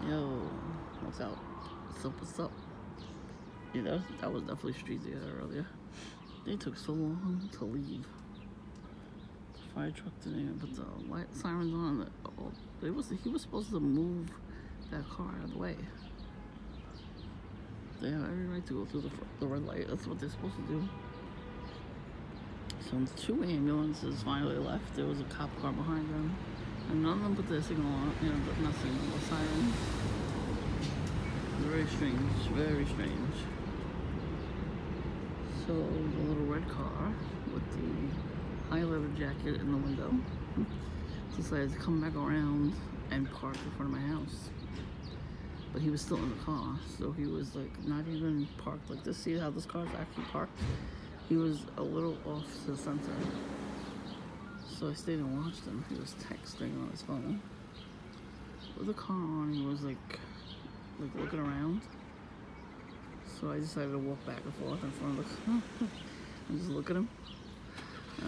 Yo, what's up? What's up? Yeah, that was definitely streetsy earlier. They took so long to leave. The fire truck didn't even put the light sirens on. He was supposed to move that car out of the way. They have every right to go through the red light. That's what they're supposed to do. So 2 ambulances finally left. There was a cop car behind them. And none of them put their signal on, not signal, the siren. Very strange, very strange. So the little red car with the high leather jacket in the window decided to come back around and park in front of my house. But he was still in the car, so he was like not even parked like this. See how this car is actually parked? He was a little off to the center. So I stayed and watched him. He was texting on his phone. With the car on, he was like looking around. So I decided to walk back and forth in front of the car and just look at him.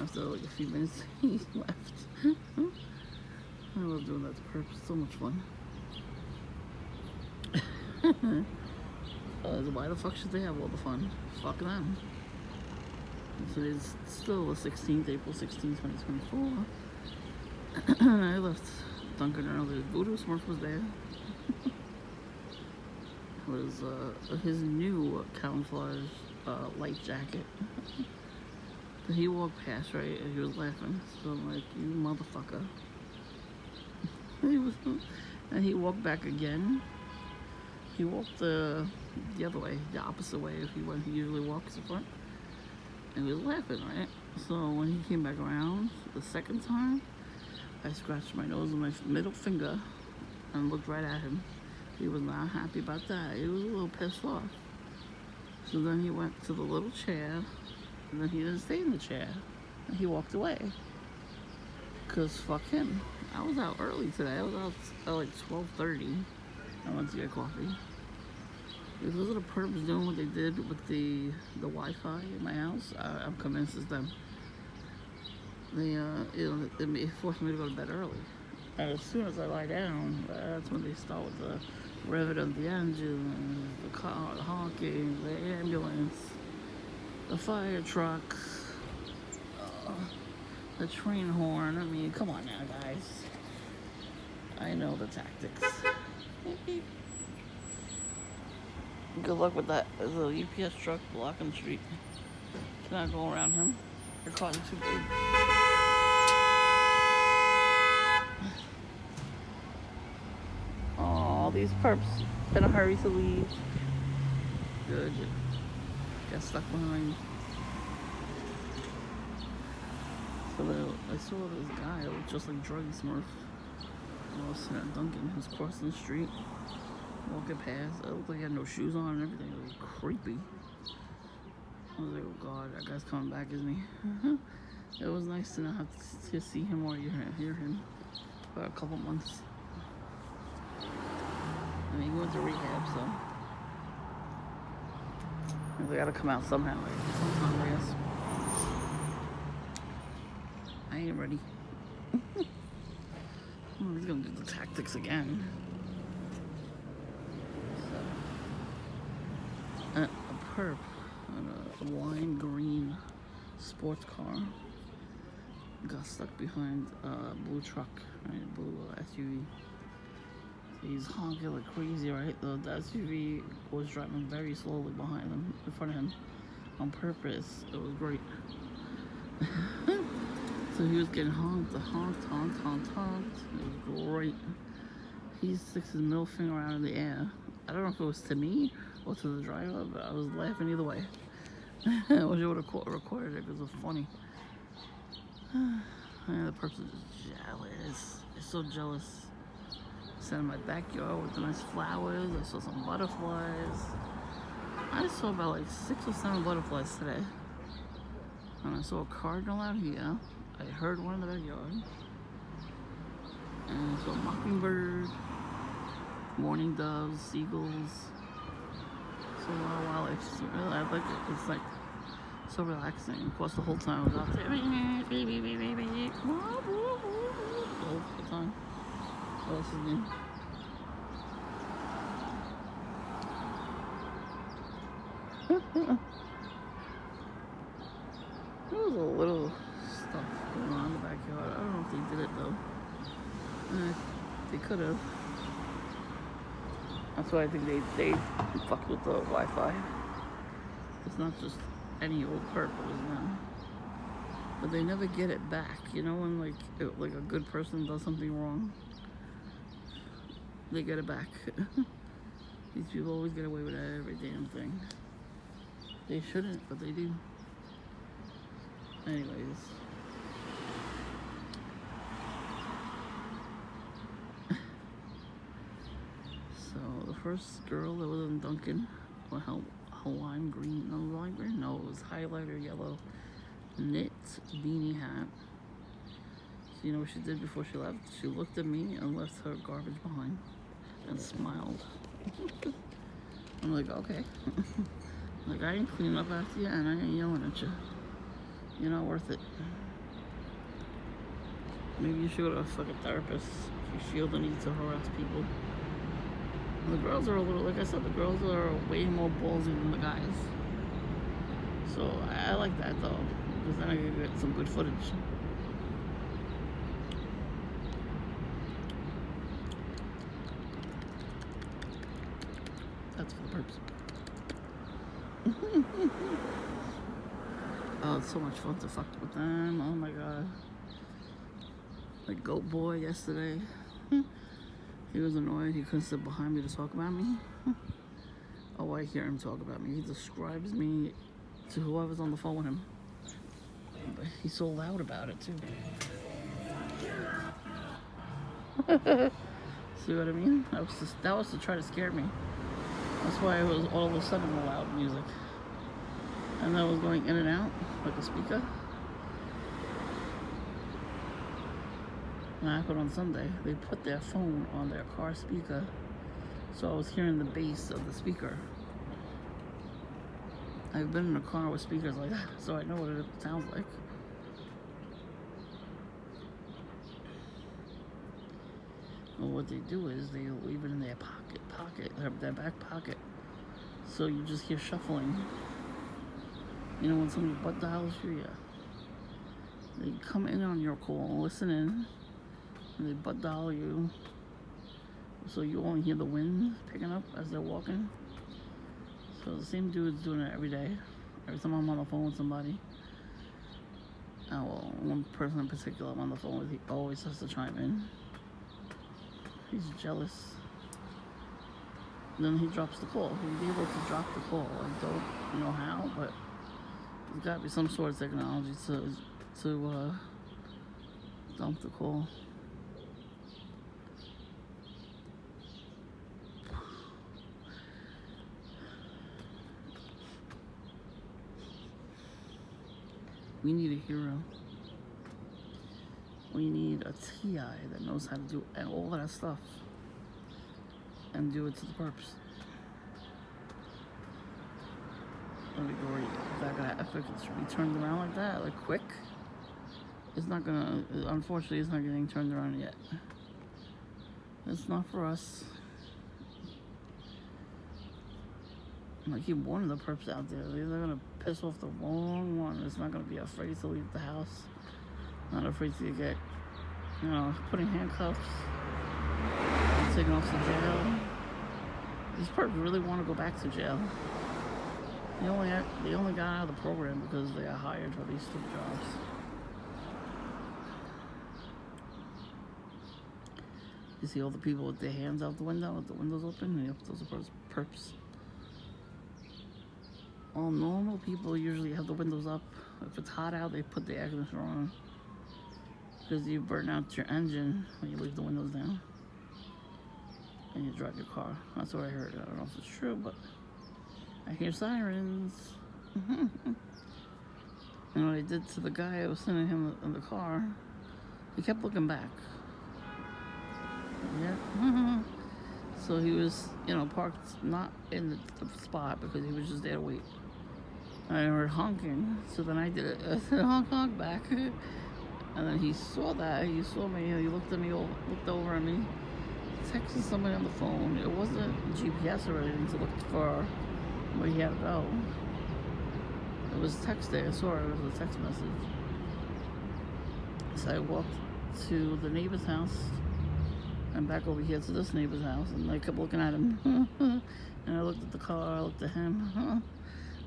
After like a few minutes, he left. I was doing that to purpose. So much fun. Why the fuck should they have all the fun? Fuck them. So it's still the 16th, April 16, 2024. I left Duncan earlier. Voodoo Smurf was there. It was his new camouflage light jacket. But he walked past, right, and he was laughing. So I'm like, you motherfucker. And he walked back again. He walked the other way, the opposite way if he usually walks in front. And he was laughing, right? So when he came back around the second time, I scratched my nose with my middle finger and looked right at him. He was not happy about that. He was a little pissed off. So then he went to the little chair, and then he didn't stay in the chair. And he walked away. Because fuck him. I was out early today. I was out at like 12:30. I went to get coffee. If those are the perps doing what they did with the Wi-Fi in my house, I'm convinced it's them. They forced me to go to bed early. And as soon as I lie down, that's when they start with the revving of the engine, the car, the honking, the ambulance, the fire truck, the train horn. I mean, come on now, guys. I know the tactics. Good luck with that. There's a UPS truck blocking the street. Cannot go around him. Your car's too big. Oh, these perps in a hurry to leave. Good. Got stuck behind. So I saw this guy that looked just like Druggy Smurf. I was sitting at Duncan. He was crossing the street. Walking past, it looked like he had no shoes on and everything. It was creepy. I was like, oh god, that guy's coming back, isn't he? It was nice to not have to see him or hear him for a couple months. I mean, he went to rehab, so they gotta come out somehow, right? Sometime, I guess. I ain't ready. Oh, he's gonna do the tactics again. A perp on a lime green sports car got stuck behind a blue truck, right? Blue SUV. So he's honking like crazy, right? The SUV was driving very slowly behind him, in front of him, on purpose. It was great. So he was getting honked. It was great. He sticks his middle finger out in the air. I don't know if it was to me or to the driver, but I was laughing either way. I wish I would have recorded it because it was funny. The person is just jealous. They're so jealous. I sat in my backyard with the nice flowers. I saw some butterflies. I saw about like 6 or 7 butterflies today. And I saw a cardinal out here. I heard one in the backyard. And I saw a mockingbird, mourning doves, seagulls. So a lot of wildlife. Really, I like it. It's like so relaxing. Of course, the whole time I was out there. The whole time. What else is new? There was a little stuff going on in the backyard. I don't know if they did it though. They could have. That's why I think they fucked with the Wi-Fi. It's not just any old perp, it was them. But they never get it back. You know when like a good person does something wrong, they get it back. These people always get away with every damn thing. They shouldn't, but they do. Anyways. So the first girl that was in Dunkin', lime green, no, it was highlighter yellow knit beanie hat. So you know what she did before she left? She looked at me and left her garbage behind and smiled. I'm like, okay. Like, I ain't cleaning up after you and I ain't yelling at you. You're not worth it. Maybe you should go to a fucking therapist if you feel the need to harass people. The girls are a little, like I said, the girls are way more ballsy than the guys. So I like that though, because then I can get some good footage. That's for the purpose. Oh, it's so much fun to fuck with them. Oh my god. Like Goat Boy yesterday. He was annoyed. He couldn't sit behind me to talk about me. Oh, I hear him talk about me. He describes me to whoever's on the phone with him. But he's so loud about it too. See what I mean? That was to try to scare me. That's why it was all of a sudden loud music. And that was going in and out like a speaker. And that happened on Sunday. They put their phone on their car speaker, so I was hearing the bass of the speaker. I've been in a car with speakers like that, so I know what it sounds like. Well, what they do is they leave it in their their back pocket, so you just hear shuffling. You know when somebody butt dials you, yeah. They come in on your call, listen in, and they butt dial you, so you only hear the wind picking up as they're walking. So the same dude's doing it every day. Every time I'm on the phone with somebody. Oh, well, one person in particular I'm on the phone with, he always has to chime in. He's jealous. And then he drops the call. He'd be able to drop the call. I don't know how, but there's got to be some sort of technology to dump the call. We need a hero. We need a TI that knows how to do all that stuff and do it to the perps. That'd be great. If it could be turned around like that, like quick, it's not gonna, unfortunately, it's not getting turned around yet. It's not for us. I keep warning the perps out there. They're gonna piss off the wrong one. It's not gonna be afraid to leave the house. Not afraid to get, putting handcuffs, and taken off to jail. These perps really want to go back to jail. They only got out of the program because they got hired for these stupid jobs. You see all the people with their hands out the window, with the windows open? Yep, those are perps. All normal people usually have the windows up. If it's hot out, they put the air conditioner on. Because you burn out your engine when you leave the windows down. And you drive your car. That's what I heard. I don't know if it's true, but I hear sirens. And what I did to the guy I was sending him in the car, he kept looking back. Yeah. So he was, parked not in the spot because he was just there to wait. I heard honking, so then I did it. I said, honk back. And then he saw that. He saw me. He looked at me, looked over at me, texted somebody on the phone. It wasn't GPS or anything to look for but he had to go. It was text day. I saw it. It was a text message. So I walked to the neighbor's house and back over here to this neighbor's house, and I kept looking at him. And I looked at the car. I looked at him.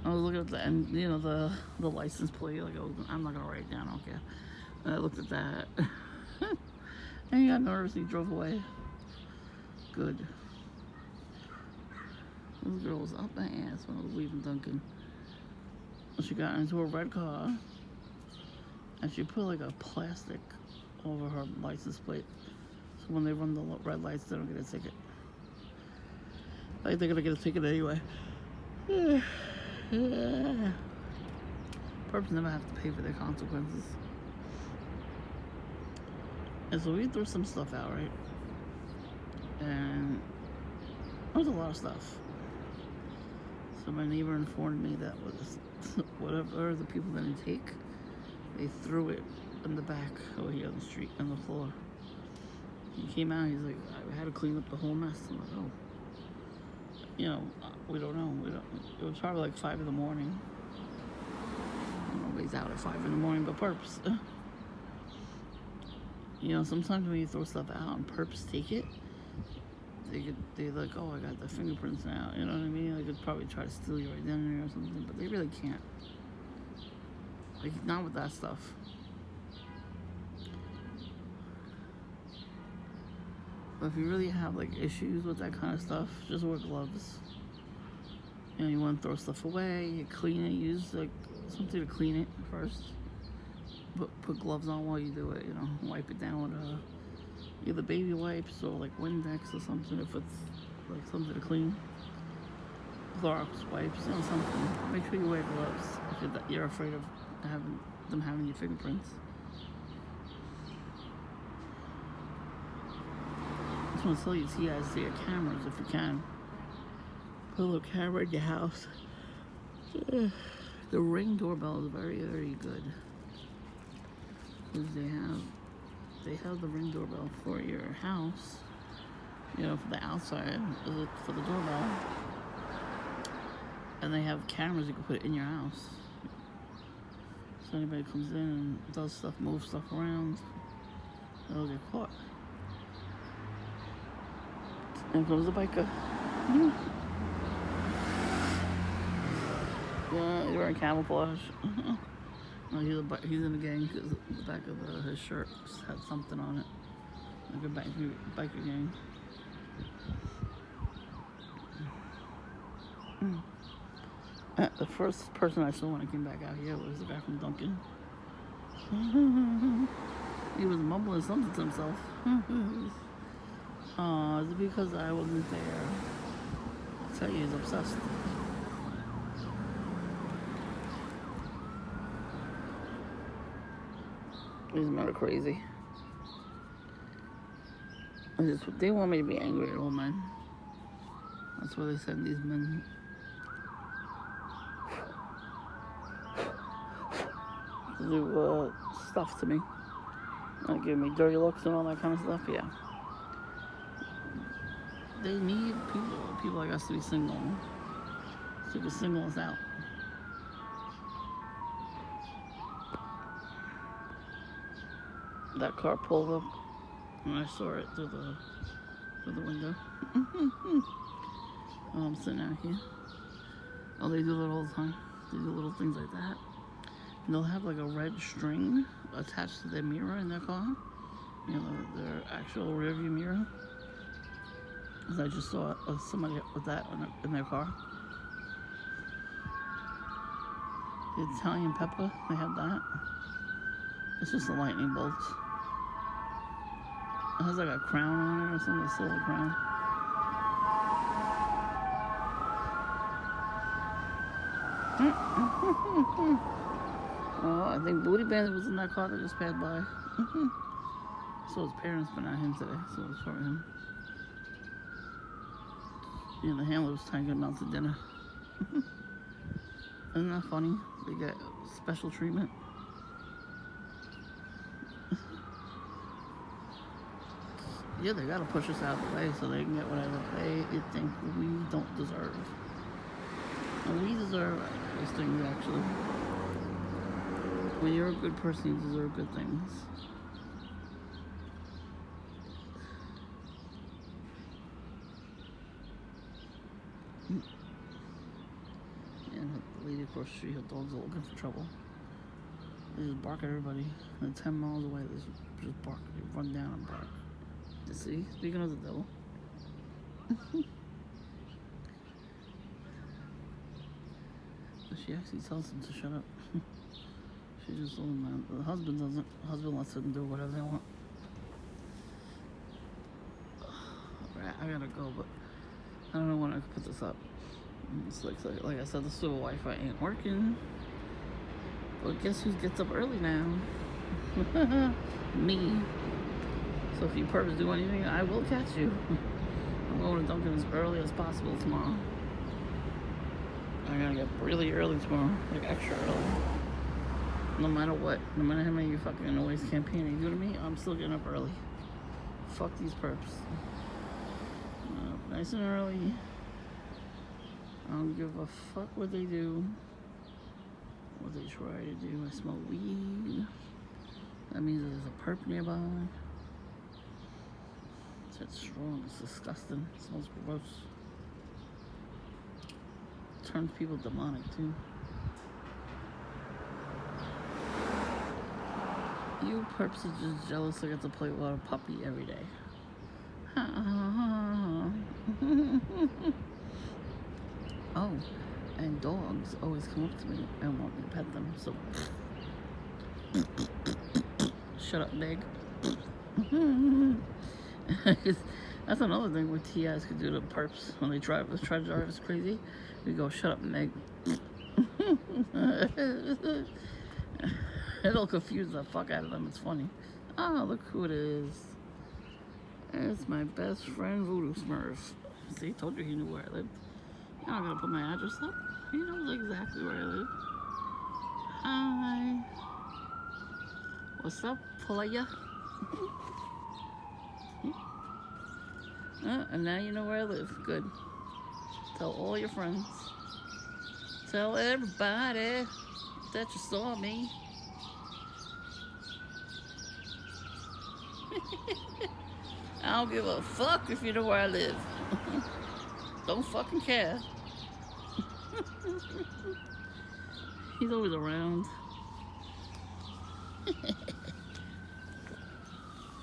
I was looking at the, and you know, the license plate. Like, I'm not gonna write it down. I don't care. And I looked at that, and he got nervous. And he drove away. Good. This girl was up my ass when I was leaving Duncan. She got into a red car, and she put like a plastic over her license plate, so when they run the red lights, they don't get a ticket. Like, they're gonna get a ticket anyway. Perps never have to pay for their consequences. And so we threw some stuff out, right? And there was a lot of stuff. So my neighbor informed me that was whatever the people didn't take, they threw it in the back over here on the street, on the floor. He came out, he's like, I had to clean up the whole mess. I'm like, oh. You know, we don't know. It was probably like 5 in the morning. Nobody's out at 5 in the morning but perps. You know, sometimes when you throw stuff out and perps take it, they're like, oh, I got the fingerprints now. You know what I mean? They could probably try to steal your identity or something, but they really can't. Like, not with that stuff. But if you really have like issues with that kind of stuff, just wear gloves. You know, you want to throw stuff away, you clean it, use like something to clean it first. Put gloves on while you do it, you know, wipe it down with either baby wipes or like Windex or something if it's like something to clean. Clorox wipes, you know, something. Make sure you wear gloves if you're afraid of having your fingerprints. I just want to tell you guys to your cameras if you can. Put a little camera in your house. The Ring doorbell is very, very good. Because they have the Ring doorbell for your house, you know, for the outside, for the doorbell. And they have cameras you can put in your house. So anybody comes in and does stuff, moves stuff around, they'll get caught. And comes the biker. Yeah, he's wearing camouflage. No, he's in the gang because the back of his shirt had something on it. Like a biker gang. The first person I saw when I came back out here was the guy from Duncan. He was mumbling something to himself. Is it because I wasn't there? I'll tell you, he's obsessed. He's kind of crazy. They want me to be angry at all men. That's why they send these men. To do stuff to me. Like give me dirty looks and all that kind of stuff, yeah. They need people like us to be single. So you can single us out. That car pulled up and I saw it through the window. I'm sitting out here. Oh, they do that all the time. They do little things like that. And they'll have like a red string attached to their mirror in their car. You know, their actual rear view mirror. Because I just saw somebody with that in their car. The Italian pepper, they have that. It's just a lightning bolt. It has like a crown on it or something, a silver crown. Oh, I think Booty Bandit was in that car that just passed by. So his parents, but not him today, so it was for him. Yeah, the handler was trying to get him out to dinner. Isn't that funny? They get special treatment. Yeah, they gotta push us out of the way so they can get whatever they think we don't deserve. And we deserve those things, actually. When you're a good person, you deserve good things. And the lady across the street, her dogs are looking for trouble. They just bark at everybody. They're 10 miles away, they just bark. They run down and bark. You see? Speaking of the devil. She actually tells them to shut up. She just told them that. The husband doesn't. The husband lets them do whatever they want. Alright, I gotta go, but I don't know when I can put this up. It's like I said, the sewer Wi-Fi ain't working. But guess who gets up early now? Me. So if you purpose do anything, I will catch you. I'm going to Dunkin' as early as possible tomorrow. I gotta get really early tomorrow, like extra early. No matter what, no matter how many fucking noise campaign they do to me, I'm still getting up early. Fuck these perps. Nice and early. I don't give a fuck what they do, what they try to do. I smoke weed. That means there's a perp nearby. It's strong, it's disgusting, it smells gross. Turns people demonic too. You perps are just jealous I get to play with a puppy every day. Oh, and dogs always come up to me and want me to pet them, so shut up, Meg. That's another thing where TIs could do to perps when they try to drive us crazy. We go, shut up, Meg. It'll confuse the fuck out of them. It's funny. Oh, look who it is. It's my best friend, Voodoo Smurf. See, told you he knew where I lived. You're not gonna put my address up. He knows exactly where I live. Hi. What's up, playa? And now you know where I live. Good. Tell all your friends. Tell everybody that you saw me. I don't give a fuck if you know where I live. Don't fucking care. He's always around.